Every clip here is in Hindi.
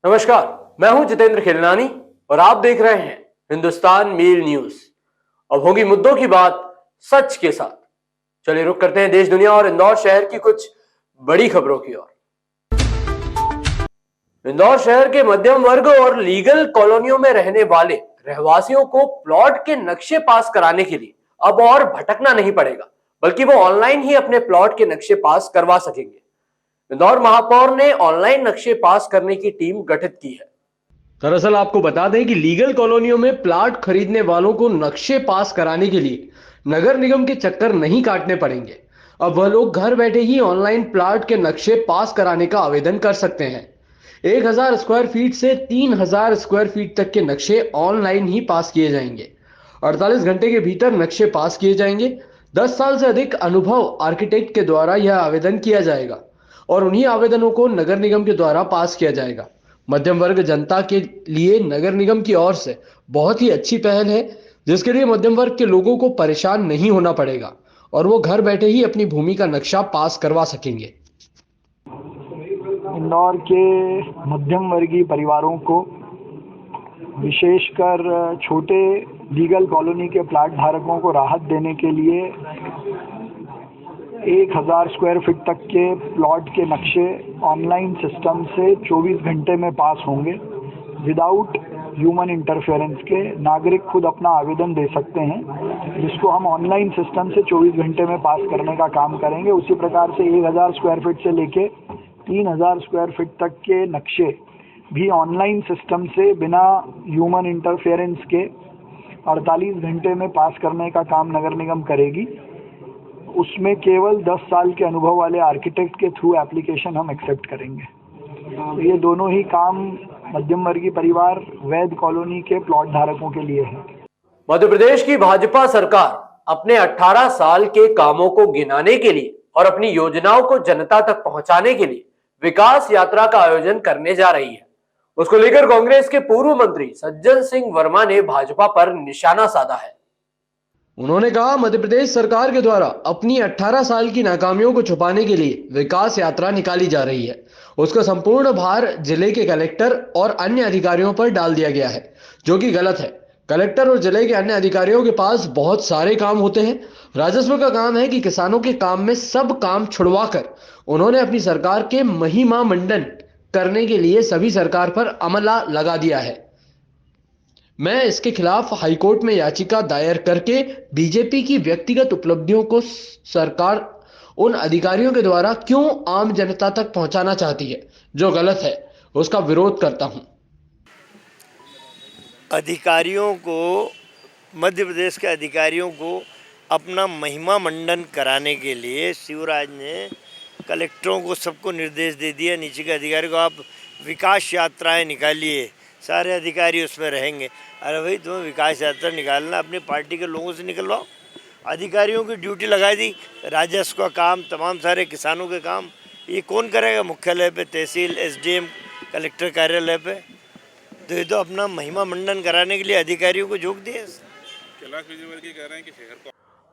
नमस्कार, मैं हूं जितेंद्र खिलनानी और आप देख रहे हैं हिंदुस्तान मेल न्यूज। अब होगी मुद्दों की बात सच के साथ। चलिए रुक करते हैं देश दुनिया और इंदौर शहर की कुछ बड़ी खबरों की ओर। इंदौर शहर के मध्यम वर्ग और लीगल कॉलोनियों में रहने वाले रहवासियों को प्लॉट के नक्शे पास कराने के लिए अब और भटकना नहीं पड़ेगा, बल्कि वो ऑनलाइन ही अपने प्लॉट के नक्शे पास करवा सकेंगे। इंदौर महापौर ने ऑनलाइन नक्शे पास करने की टीम गठित की है। दरअसल आपको बता दें कि लीगल कॉलोनियों में प्लाट खरीदने वालों को नक्शे पास कराने के लिए नगर निगम के चक्कर नहीं काटने पड़ेंगे। अब वह लोग घर बैठे ही ऑनलाइन प्लाट के नक्शे पास कराने का आवेदन कर सकते हैं। 1000 स्क्वायर फीट से 3000 स्क्वायर फीट तक के नक्शे ऑनलाइन ही पास किए जाएंगे। 48 घंटे के भीतर नक्शे पास किए जाएंगे। 10 साल से अधिक अनुभव आर्किटेक्ट के द्वारा यह आवेदन किया जाएगा और उन्हीं आवेदनों को नगर निगम के द्वारा पास किया जाएगा। मध्यम वर्ग जनता के लिए नगर निगम की ओर से बहुत ही अच्छी पहल है, जिसके लिए मध्यम वर्ग के लोगों को परेशान नहीं होना पड़ेगा और वो घर बैठे ही अपनी भूमि का नक्शा पास करवा सकेंगे। इंदौर के मध्यम वर्गीय परिवारों को, विशेषकर छोटे लीगल कॉलोनी के प्लाट धारकों को राहत देने के लिए 1000 स्क्वायर फीट तक के प्लॉट के नक्शे ऑनलाइन सिस्टम से 24 घंटे में पास होंगे। विदाउट ह्यूमन इंटरफेरेंस के नागरिक खुद अपना आवेदन दे सकते हैं, जिसको हम ऑनलाइन सिस्टम से 24 घंटे में पास करने का काम करेंगे। उसी प्रकार से 1000 स्क्वायर फीट से लेके 3000 स्क्वायर फीट तक के नक्शे भी ऑनलाइन सिस्टम से बिना ह्यूमन इंटरफेरेंस के 48 घंटे में पास करने का काम नगर निगम करेगी। उसमें केवल 10 साल के अनुभव वाले आर्किटेक्ट के थ्रू एप्लीकेशन हम एक्सेप्ट करेंगे। तो ये दोनों ही काम मध्यम वर्गीय परिवार वैध कॉलोनी के प्लॉट धारकों के लिए है। मध्य प्रदेश की भाजपा सरकार अपने 18 साल के कामों को गिनाने के लिए और अपनी योजनाओं को जनता तक पहुंचाने के लिए विकास यात्रा का आयोजन करने जा रही है। उसको लेकर कांग्रेस के पूर्व मंत्री सज्जन सिंह वर्मा ने भाजपा पर निशाना साधा है। उन्होंने कहा, मध्य प्रदेश सरकार के द्वारा अपनी 18 साल की नाकामियों को छुपाने के लिए विकास यात्रा निकाली जा रही है। उसका संपूर्ण भार जिले के कलेक्टर और अन्य अधिकारियों पर डाल दिया गया है, जो कि गलत है। कलेक्टर और जिले के अन्य अधिकारियों के पास बहुत सारे काम होते हैं। राजस्व का काम है कि किसानों के काम में सब काम छुड़वा कर उन्होंने अपनी सरकार के महिमा मंडन करने के लिए सभी सरकार पर अमला लगा दिया है। मैं इसके खिलाफ हाईकोर्ट में याचिका दायर करके बीजेपी की व्यक्तिगत उपलब्धियों को सरकार उन अधिकारियों के द्वारा क्यों आम जनता तक पहुंचाना चाहती है, जो गलत है, उसका विरोध करता हूं। अधिकारियों को, मध्य प्रदेश के अधिकारियों को अपना महिमा मंडन कराने के लिए शिवराज ने कलेक्टरों को सबको निर्देश दे दिया, नीचे के अधिकारी को आप विकास यात्राएं निकालिए, सारे अधिकारी उसमें रहेंगे। अरे भाई, तुम्हें विकास यात्रा निकालना अपनी पार्टी के लोगों से निकलवाओ। अधिकारियों की ड्यूटी लगा दी, राजस्व का काम, तमाम सारे किसानों के काम ये कौन करेगा? मुख्यालय पे, तहसील, एसडीएम, कलेक्टर कार्यालय पे। तो ये तो अपना महिमा मंडन कराने के लिए अधिकारियों को झोंक दिया।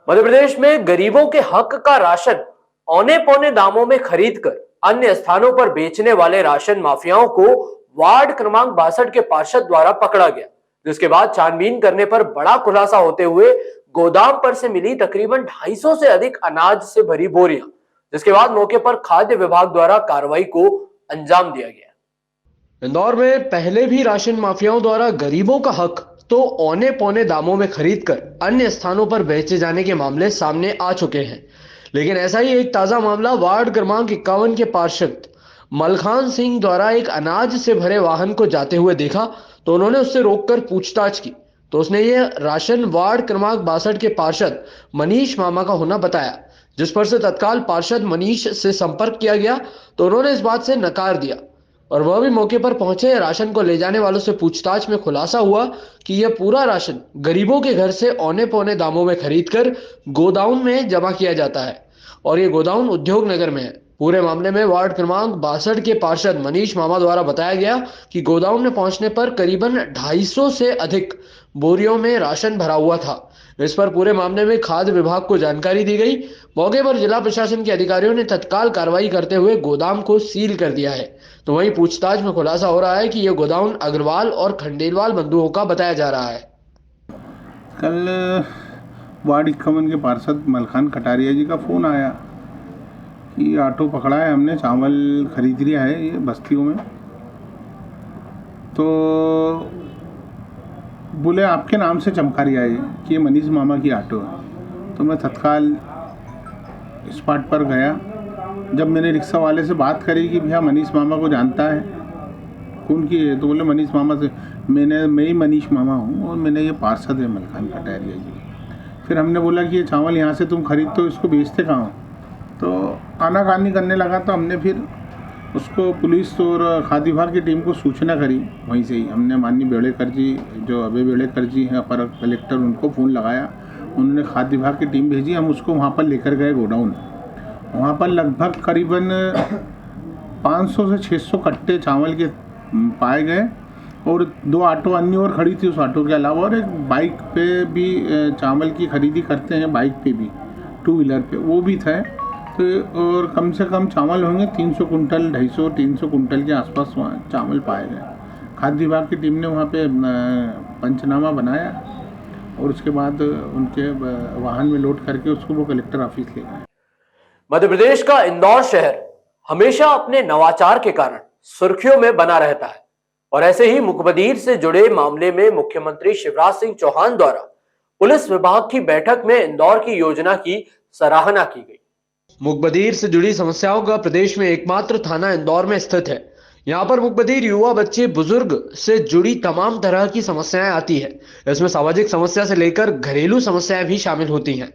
मध्य प्रदेश में गरीबों के हक का राशन औने पौने दामों में खरीद कर अन्य स्थानों पर बेचने वाले राशन माफियाओं को वार्ड क्रमांक 62 के पार्षद द्वारा पकड़ा गया, जिसके बाद छानबीन करने पर बड़ा खुलासा होते हुए गोदाम पर से मिली तकरीबन 250 से अधिक अनाज से भरी बोरियां, जिसके बाद मौके पर खाद्य विभाग द्वारा कार्रवाई को अंजाम दिया गया। इंदौर में पहले भी राशन माफियाओं द्वारा गरीबों का हक तो औने पौने दामों में खरीदकर अन्य स्थानों पर बेचे जाने के मामले सामने आ चुके हैं, लेकिन ऐसा ही एक ताजा मामला वार्ड क्रमांक 51 के पार्षद मलखान सिंह द्वारा एक अनाज से भरे वाहन को जाते हुए देखा तो उन्होंने उससे रोककर पूछताछ की, तो उसने ये राशन वार्ड क्रमांक 62 के पार्षद मनीष मामा का होना बताया, जिस पर से तत्काल पार्षद मनीष से संपर्क किया गया तो उन्होंने इस बात से नकार दिया और वह भी मौके पर पहुंचे। राशन को ले जाने वालों से पूछताछ में खुलासा हुआ कि यह पूरा राशन गरीबों के घर से औने पौने दामों में खरीदकर गोदाउन में जमा किया जाता है और ये गोदाउन उद्योग नगर में है। पूरे मामले में वार्ड क्रमांक 62 के पार्षद मनीष मामा द्वारा बताया गया कि गोदाउन में पहुंचने पर करीबन 250 से अधिक बोरियों में राशन भरा हुआ था। इस पर पूरे मामले में खाद्य विभाग को जानकारी दी गई। मौके पर जिला प्रशासन के अधिकारियों ने तत्काल कार्रवाई करते हुए गोदाम को सील कर दिया है। तो वहीं पूछताछ में खुलासा हो रहा है कि यह गोदाम अग्रवाल और खंडेलवाल बंधुओं का बताया जा रहा है। कल वार्ड 51 के पार्षद मलखान कटारिया जी का फ़ोन आया कि ऑटो पकड़ा है हमने, चावल खरीद लिया है ये बस्तियों में। तो बोले आपके नाम से चमकारी आई कि ये मनीष मामा की ऑटो है। तो मैं तत्काल स्पॉट पर गया। जब मैंने रिक्शा वाले से बात करी कि भैया मनीष मामा को जानता है, कौन की है, तो बोले मनीष मामा से। मैं ही मनीष मामा हूँ और मैंने ये पार्षद है मलखान कटारिया जी। फिर हमने बोला कि ये चावल यहाँ से तुम खरीदते हो, इसको बेचते कहाँ हो? तो आनाकानी करने लगा। तो हमने फिर उसको पुलिस और खाद्य विभाग की टीम को सूचना करी। वहीं से ही हमने माननीय बेड़ेकर जी, जो अभय बेड़ेकर जी हैं अपर कलेक्टर, उनको फ़ोन लगाया। उन्होंने खाद्य विभाग की टीम भेजी। हम उसको वहाँ पर लेकर गए गोडाउन। वहाँ पर लगभग करीबन 500 से 600 कट्टे चावल के पाए गए और 2 ऑटो अन्य और खड़ी थी उस ऑटो के अलावा, और एक बाइक पे भी चावल की खरीदी करते हैं, बाइक पे भी, 2 व्हीलर पे वो भी था। तो और कम से कम चावल होंगे 300 कुंटल, 250-300 कुंटल के आसपास वहाँ चावल पाए गए। खाद्य विभाग की टीम ने वहाँ पे पंचनामा बनाया और उसके बाद उनके वाहन में लोड करके उसको वो कलेक्टर ऑफिस ले गए। मध्य प्रदेश का इंदौर शहर हमेशा अपने नवाचार के कारण सुर्खियों में बना रहता है और ऐसे ही मुखबिर से जुड़े मामले में मुख्यमंत्री शिवराज सिंह चौहान द्वारा पुलिस विभाग की बैठक में इंदौर की योजना की सराहना की गई। मुखबिर से जुड़ी समस्याओं का प्रदेश में एकमात्र थाना इंदौर में स्थित है। यहाँ पर मुखबिर युवा, बच्चे, बुजुर्ग से जुड़ी तमाम तरह की समस्याएं आती है। इसमें सामाजिक समस्या से लेकर घरेलू समस्याएं भी शामिल होती हैं।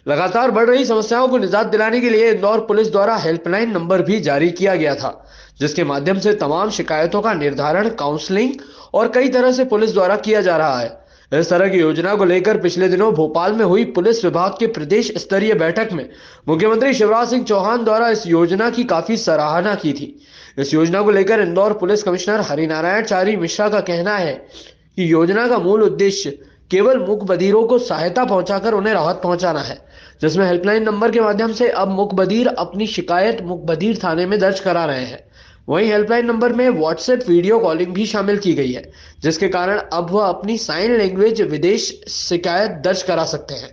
लगातार बढ़ रही समस्याओं को निजात दिलाने के लिए इंदौर पुलिस द्वारा हेल्पलाइन नंबर भी जारी किया गया था, जिसके माध्यम से तमाम शिकायतों का निर्धारण, काउंसलिंग और कई तरह से पुलिस द्वारा किया जा रहा है। इस तरह की योजना को लेकर पिछले दिनों भोपाल में हुई पुलिस विभाग के प्रदेश स्तरीय बैठक में मुख्यमंत्री शिवराज सिंह चौहान द्वारा इस योजना की काफी सराहना की थी। इस योजना को लेकर इंदौर पुलिस कमिश्नर हरिनारायण चारी मिश्रा का कहना है कि योजना का मूल उद्देश्य केवल मुखबिरों को सहायता पहुंचाकर उन्हें राहत पहुंचाना है, जिसमें हेल्पलाइन नंबर के माध्यम से अब मुखबिर अपनी शिकायत मुखबिर थाने में दर्ज करा रहे हैं। वहीं हेल्पलाइन नंबर में व्हाट्सएप वीडियो कॉलिंग भी शामिल की गई है, जिसके कारण अब वह अपनी साइन लैंग्वेज विदेश शिकायत दर्ज करा सकते हैं।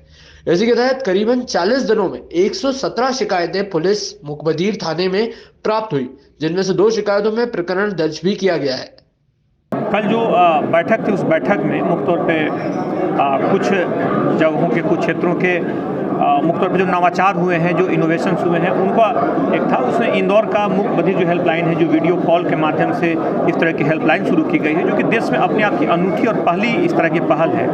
इसी के तहत करीबन 40 दिनों में 117 शिकायतें पुलिस मुखबिर थाने में प्राप्त हुई, जिनमें से 2 शिकायतों में प्रकरण दर्ज भी किया गया है। कल जो बैठक थी, उस बैठक में मुख्य तौर पे कुछ जगहों के, कुछ क्षेत्रों के मुख्य तौर पे जो नवाचार हुए हैं, जो इनोवेशंस हुए हैं, उनका एक था। उसमें इंदौर का मुखबिर जो हेल्पलाइन है, जो वीडियो कॉल के माध्यम से इस तरह की हेल्पलाइन शुरू की गई है, जो कि देश में अपने आप की अनूठी और पहली इस तरह की पहल है,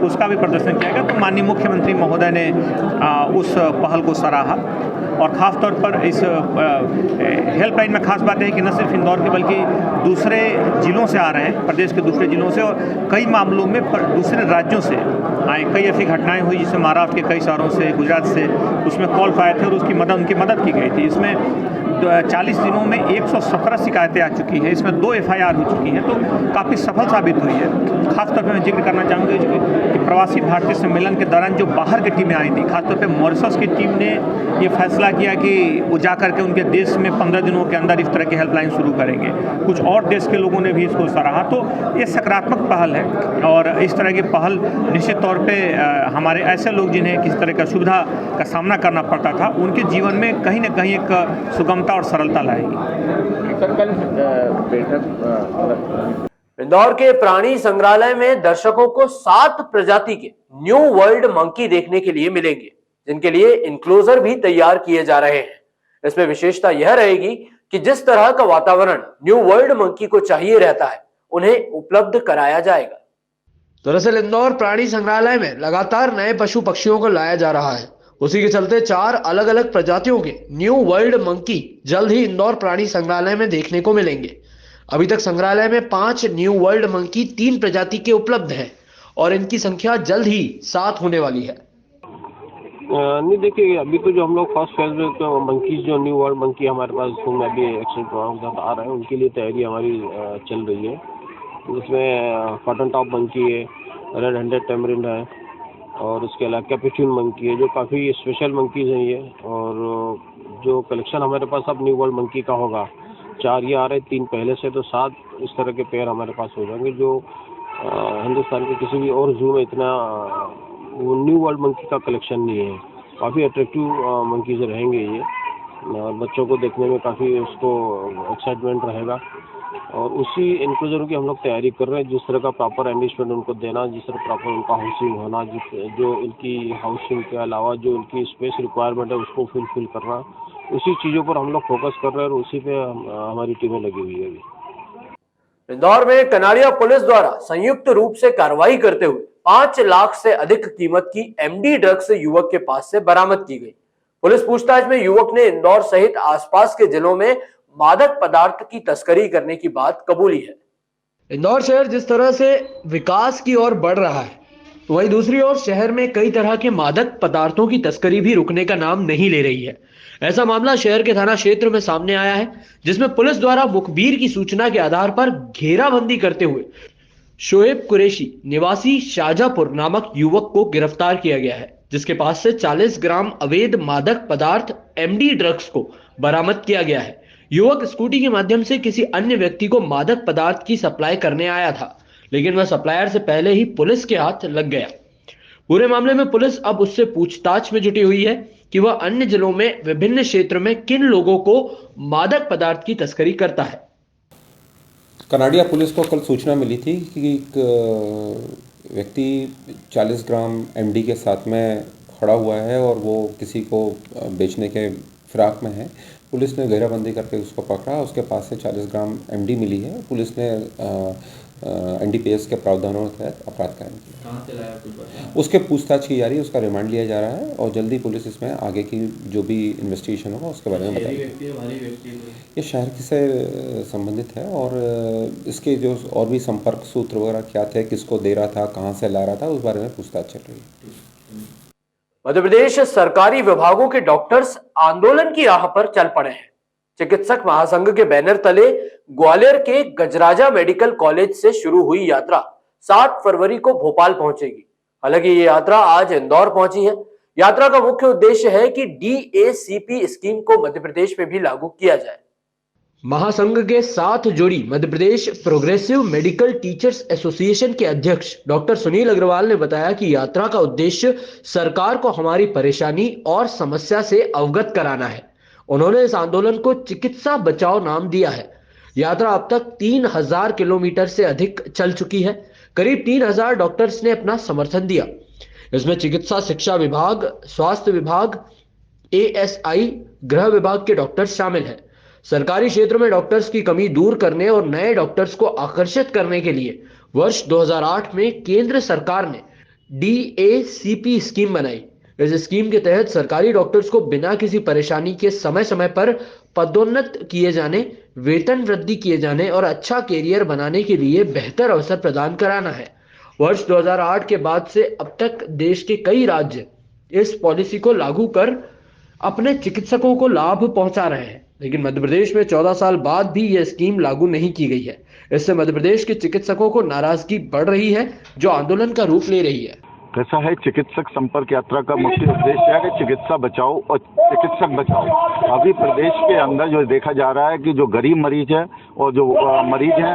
उसका भी प्रदर्शन किया गया। तो माननीय मुख्यमंत्री महोदय ने उस पहल को सराहा और ख़ास तौर पर इस हेल्पलाइन में खास बात है कि न सिर्फ इंदौर के बल्कि दूसरे ज़िलों से आ रहे हैं, प्रदेश के दूसरे ज़िलों से, और कई मामलों में दूसरे राज्यों से आए। कई ऐसी घटनाएं हुई जिसमें महाराष्ट्र के कई शहरों से, गुजरात से उसमें कॉल आए थे और उनकी मदद की गई थी। इसमें 40 दिनों में 117 शिकायतें आ चुकी हैं, इसमें 2 FIR हो चुकी हैं, तो काफ़ी सफल साबित हुई है। खासतौर पर मैं जिक्र करना चाहूँगा कि प्रवासी भारतीय सम्मेलन के दौरान जो बाहर की टीमें आई थी, खासतौर पर मॉरिशस की टीम ने ये फैसला किया कि वो जा करके उनके देश में 15 दिनों के अंदर इस तरह की हेल्पलाइन शुरू करेंगे। कुछ और देश के लोगों ने भी इसको सराहा। तो ये सकारात्मक पहल है और इस तरह की पहल निश्चित तौर पर हमारे ऐसे लोग जिन्हें किसी तरह का सुविधा का सामना करना पड़ता था, उनके जीवन में कहीं ना कहीं एक सुगमता और सरलता लाएगी। इंदौर के प्राणी संग्रहालय में दर्शकों को 7 प्रजाति के न्यू वर्ल्ड मंकी देखने के लिए मिलेंगे, जिनके लिए इंक्लोजर भी तैयार किए जा रहे हैं। इसमें विशेषता यह रहेगी कि जिस तरह का वातावरण न्यू वर्ल्ड मंकी को चाहिए रहता है, उन्हें उपलब्ध कराया जाएगा। दरअसल इंदौर प्राणी संग्रहालय में लगातार नए पशु पक्षियों को लाया जा रहा है। उसी के चलते 4 अलग अलग प्रजातियों के न्यू वर्ल्ड मंकी जल्द ही इंदौर प्राणी संग्रहालय में देखने को मिलेंगे। अभी तक संग्रहालय में 5 न्यू वर्ल्ड मंकी 3 प्रजाति के उपलब्ध हैं और इनकी संख्या जल्द ही 7 होने वाली है। नहीं, देखिए अभी तो जो हम लोग फर्स्ट फेज में तो मंकीज, जो न्यू वर्ल्ड मंकी हमारे पास में अभी एक्शन प्रोग्राम के साथ आ रहे हैं, उनके लिए तैयारी हमारी चल रही है। इसमें कॉटन टॉप मंकी है, रेड हैंडेड टेमरिंड है और इसके अलावा कैपुचिन मंकी है, जो काफ़ी स्पेशल मंकीज़ हैं ये। और जो कलेक्शन हमारे पास अब न्यू वर्ल्ड मंकी का होगा, 4 ये आ रहे, 3 पहले से, तो 7 इस तरह के पेयर हमारे पास हो जाएंगे, जो हिंदुस्तान के किसी भी और जू में इतना वो न्यू वर्ल्ड मंकी का कलेक्शन नहीं है। काफ़ी अट्रैक्टिव मंकीज रहेंगे ये, और बच्चों को देखने में काफ़ी उसको एक्साइटमेंट रहेगा। और उसी इंक्लूजन की हम लोग तैयारी कर रहे हैं, जिस तरह का प्रॉपर एनरिचमेंट उनको देना, जिस तरह प्रॉपर उनका हाउसिंग होना, जो इनकी हाउसिंग के अलावा जो इनकी स्पेस रिक्वायरमेंट है उसको फुलफिल करना, उसी चीज़ों पर हम लोग फोकस कर रहे हैं और उसी पे हमारी टीमें लगी हुई है अभी। इंदौर में कनाड़िया पुलिस द्वारा संयुक्त रूप से कार्रवाई करते हुए 5 लाख से अधिक कीमत की एमडी ड्रग्स युवक के पास से बरामद की गई। पुलिस पूछताछ में युवक ने इंदौर सहित आसपास के जिलों में मादक पदार्थ की तस्करी करने की बात कबूली है। इंदौर शहर जिस तरह से विकास की ओर बढ़ रहा है, वहीं दूसरी ओर शहर में कई तरह के मादक पदार्थों की तस्करी भी रुकने का नाम नहीं ले रही है। ऐसा मामला शहर के थाना क्षेत्र में सामने आया है, जिसमें पुलिस द्वारा मुखबिर की सूचना के आधार पर घेराबंदी करते हुए शोएब कुरैशी निवासी शाहजहांपुर नामक युवक को गिरफ्तार किया गया है, जिसके पास से 40 ग्राम अवैध मादक पदार्थ एमडी ड्रग्स को बरामद किया गया है। युवक स्कूटी के माध्यम से किसी अन्य व्यक्ति को मादक पदार्थ की सप्लाई करने आया था, लेकिन वह सप्लायर से पहले ही पुलिस के हाथ लग गया। पूरे मामले में पुलिस अब उससे पूछताछ में जुटी हुई है कि वह अन्य जिलों में विभिन्न क्षेत्र में किन लोगों को मादक पदार्थ की तस्करी करता है। कनाड़िया पुलिस को कल सूचना मिली थी कि एक व्यक्ति 40 ग्राम एमडी के साथ में खड़ा हुआ है और वो किसी को बेचने के फिराक में है। पुलिस ने घेराबंदी करके उसको पकड़ा, उसके पास से 40 ग्राम एमडी मिली है। पुलिस ने एनडीपीएस के प्रावधानों के तहत अपराध कायम किया। कहाँ से लाया कुछ पता है? उसके पूछताछ की जा रही है, उसका रिमांड लिया जा रहा है और जल्दी पुलिस इसमें आगे की जो भी इन्वेस्टिगेशन होगा उसके बारे में बताएगी। ये शहर से संबंधित है और इसके जो और भी संपर्क सूत्र वगैरह क्या थे, किसको दे रहा था, कहाँ से ला रहा था, उस बारे में पूछताछ चल रही है। मध्य प्रदेश सरकारी विभागों के डॉक्टर्स आंदोलन की राह पर चल पड़े हैं। चिकित्सक महासंघ के बैनर तले ग्वालियर के गजराजा मेडिकल कॉलेज से शुरू हुई यात्रा 7 फरवरी को भोपाल पहुंचेगी। हालांकि ये यात्रा आज इंदौर पहुंची है। यात्रा का मुख्य उद्देश्य है कि DACP स्कीम को मध्य प्रदेश में भी लागू किया जाए। महासंघ के साथ जुड़ी Madhya Pradesh progressive medical teachers association के अध्यक्ष डॉक्टर सुनील अग्रवाल ने बताया कि यात्रा का उद्देश्य सरकार को हमारी परेशानी और समस्या से अवगत कराना है। उन्होंने इस आंदोलन को चिकित्सा बचाओ नाम दिया है। यात्रा अब तक 3000 किलोमीटर से अधिक चल चुकी है। करीब 3000 डॉक्टर्स ने अपना समर्थन दिया। इसमें चिकित्सा शिक्षा विभाग, स्वास्थ्य विभाग, ASI, गृह विभाग के डॉक्टर्स शामिल हैं। सरकारी क्षेत्र में डॉक्टर्स की कमी दूर करने और नए डॉक्टर्स को आकर्षित करने के लिए वर्ष 2008 में केंद्र सरकार ने DACP स्कीम बनाई। इस स्कीम के तहत सरकारी डॉक्टर्स को बिना किसी परेशानी के समय समय पर पदोन्नत किए जाने, वेतन वृद्धि किए जाने और अच्छा कैरियर बनाने के लिए बेहतर अवसर प्रदान कराना है। वर्ष 2008 के बाद से अब तक देश के कई राज्य इस पॉलिसी को लागू कर अपने चिकित्सकों को लाभ पहुंचा रहे हैं, लेकिन मध्य प्रदेश में 14 साल बाद भी यह स्कीम लागू नहीं की गई है। इससे मध्य प्रदेश के चिकित्सकों को नाराजगी बढ़ रही है, जो आंदोलन का रूप ले रही है। कैसा है, चिकित्सक संपर्क यात्रा का मुख्य उद्देश्य है कि चिकित्सा बचाओ और चिकित्सक बचाओ। अभी प्रदेश के अंदर जो देखा जा रहा है कि जो गरीब मरीज है और जो मरीज हैं,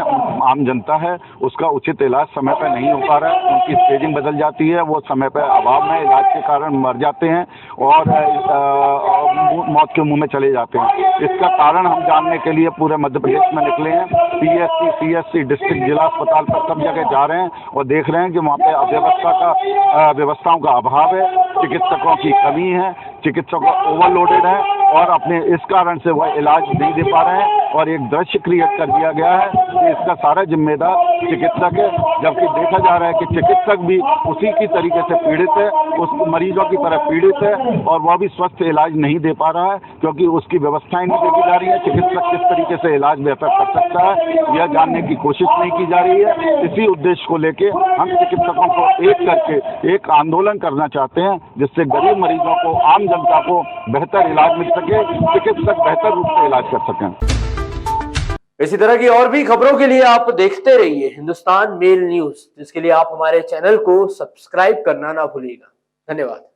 आम जनता है, उसका उचित इलाज समय पर नहीं हो पा रहा है। उनकी स्टेजिंग बदल जाती है, वो समय पर अभाव में इलाज के कारण मर जाते हैं और मौत के मुंह में चले जाते हैं। इसका कारण हम जानने के लिए पूरे मध्य प्रदेश में निकले हैं। PSC, CSC, डिस्ट्रिक्ट जिला अस्पताल पर सब जगह जा रहे हैं और देख रहे हैं कि वहाँ पे व्यवस्थाओं का अभाव है, चिकित्सकों की कमी है, चिकित्सक ओवरलोडेड है और अपने इस कारण से वह इलाज नहीं दे पा रहे हैं और एक दृश्य क्रिएट कर दिया गया है कि इसका सारा जिम्मेदार चिकित्सक है, जबकि देखा जा रहा है कि चिकित्सक भी उसी की तरीके से पीड़ित है, उस मरीजों की तरह पीड़ित है और वह भी स्वस्थ इलाज नहीं दे पा रहा है क्योंकि उसकी व्यवस्थाएं नहीं देखी जा रही है। चिकित्सक किस तरीके से इलाज बेहतर कर सकता है, यह जानने की कोशिश नहीं की जा रही है। इसी उद्देश्य को लेके हम चिकित्सकों को एक करके एक आंदोलन करना चाहते हैं, जिससे गरीब मरीजों को, आम जनता को बेहतर इलाज मिल सके, चिकित्सक बेहतर रूप से इलाज कर सकें। इसी तरह की और भी खबरों के लिए आप देखते रहिए हिंदुस्तान मेल न्यूज, जिसके लिए आप हमारे चैनल को सब्सक्राइब करना ना भूलिएगा। धन्यवाद।